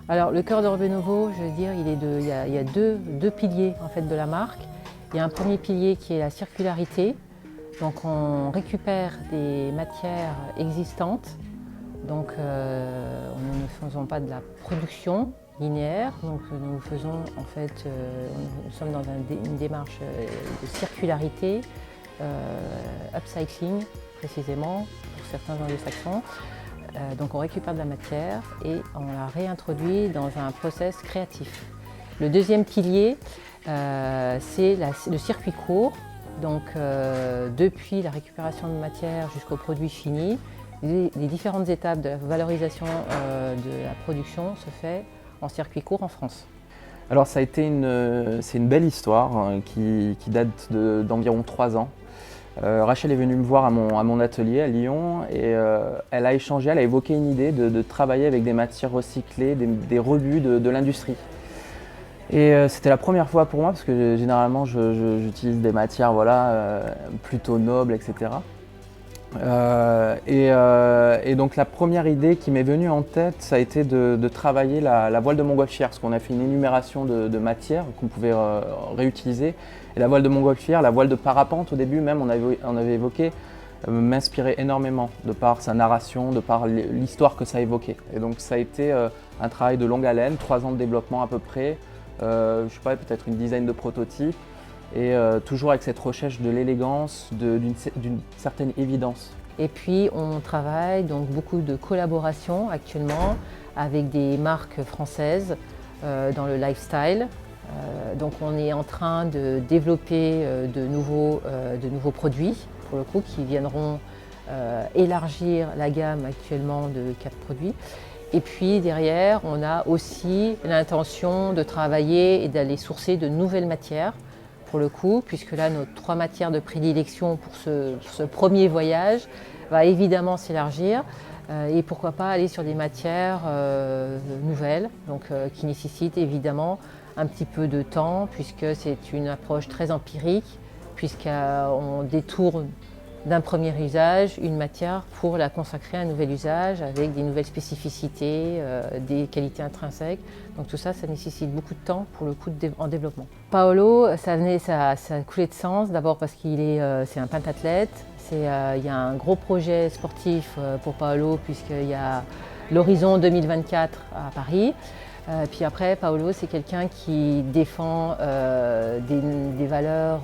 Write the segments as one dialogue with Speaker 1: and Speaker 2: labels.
Speaker 1: Alors le cœur d'Orbe Novo, je veux dire, il y a deux piliers en fait, de la marque. Il y a un premier pilier qui est la circularité. Donc on récupère des matières existantes. Donc nous ne faisons pas de la production linéaire. Donc nous faisons en fait, nous sommes dans une démarche de circularité, upcycling précisément pour certains anglo-saxons. Donc on récupère de la matière et on la réintroduit dans un process créatif. Le deuxième pilier, c'est le circuit court. Donc depuis la récupération de matière jusqu'au produit fini, les différentes étapes de la valorisation de la production se fait en circuit court en France.
Speaker 2: Alors c'est une belle histoire qui date d'environ 3 ans. Rachel est venue me voir à mon atelier à Lyon et elle a échangé, elle a évoqué une idée de travailler avec des matières recyclées, des rebuts de l'industrie. Et c'était la première fois pour moi parce que généralement j'utilise des matières plutôt nobles, etc. Et donc la première idée qui m'est venue en tête, ça a été de travailler la voile de montgolfière, parce qu'on a fait une énumération de matières qu'on pouvait réutiliser. Et la voile de montgolfière, la voile de parapente au début même, on avait évoqué, m'inspirait énormément de par sa narration, de par l'histoire que ça évoquait. Et donc ça a été un travail de longue haleine, 3 ans de développement à peu près, je sais pas, peut-être une dizaine de prototypes. Et toujours avec cette recherche de l'élégance, d'une certaine évidence.
Speaker 1: Et puis on travaille donc beaucoup de collaborations actuellement avec des marques françaises dans le lifestyle. Donc on est en train de développer de nouveaux produits pour le coup qui viendront élargir la gamme actuellement de 4 produits. Et puis derrière on a aussi l'intention de travailler et d'aller sourcer de nouvelles matières. Pour le coup, puisque là, nos 3 matières de prédilection pour ce premier voyage va évidemment s'élargir et pourquoi pas aller sur des matières nouvelles, donc qui nécessitent évidemment un petit peu de temps, puisque c'est une approche très empirique, puisqu'on détourne d'un premier usage une matière pour la consacrer à un nouvel usage avec des nouvelles spécificités, des qualités intrinsèques. Donc tout ça, ça nécessite beaucoup de temps pour le coup en développement. Paolo, ça coulait de sens, d'abord parce c'est un pentathlète. Il y a un gros projet sportif pour Paolo puisqu'il y a l'Horizon 2024 à Paris. Puis après, Paolo, c'est quelqu'un qui défend des valeurs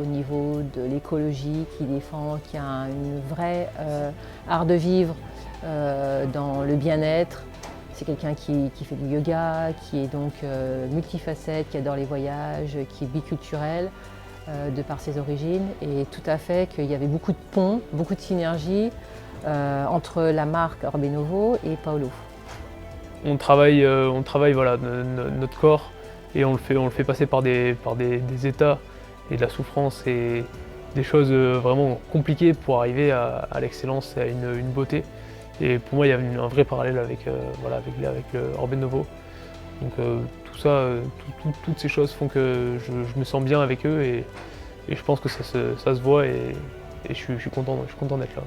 Speaker 1: au niveau de l'écologie, qui a une vraie art de vivre dans le bien-être. C'est quelqu'un qui fait du yoga, qui est donc multifacette, qui adore les voyages, qui est biculturel de par ses origines. Et tout à fait qu'il y avait beaucoup de ponts, beaucoup de synergie entre la marque Orbe Novo et Paolo.
Speaker 3: On travaille voilà, notre corps et on le fait passer par des états et de la souffrance et des choses vraiment compliquées pour arriver à l'excellence et à une beauté. Et pour moi, il y a un vrai parallèle avec Orbe Novo. Donc tout ça, toutes ces choses font que je me sens bien avec eux et je pense que ça se voit et je suis content d'être là.